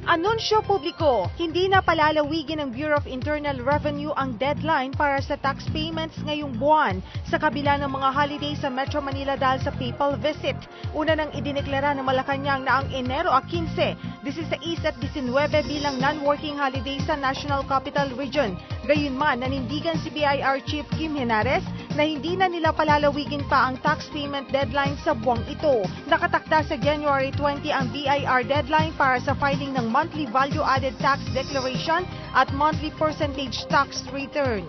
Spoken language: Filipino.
Anunsyo publiko, hindi na palalawigin ng Bureau of Internal Revenue ang deadline para sa tax payments ngayong buwan sa kabila ng mga holiday sa Metro Manila dahil sa papal visit. Una nang idineklara ng Malacanang na ang Enero 15, 16 at 19 bilang non-working holiday sa National Capital Region. Gayunman, nanindigan si BIR Chief Kim Henares na hindi na nila palalawigin pa ang tax payment deadline sa buwang ito. Nakatakda sa January 20 ang BIR deadline para sa filing ng monthly value-added tax declaration at monthly percentage tax return.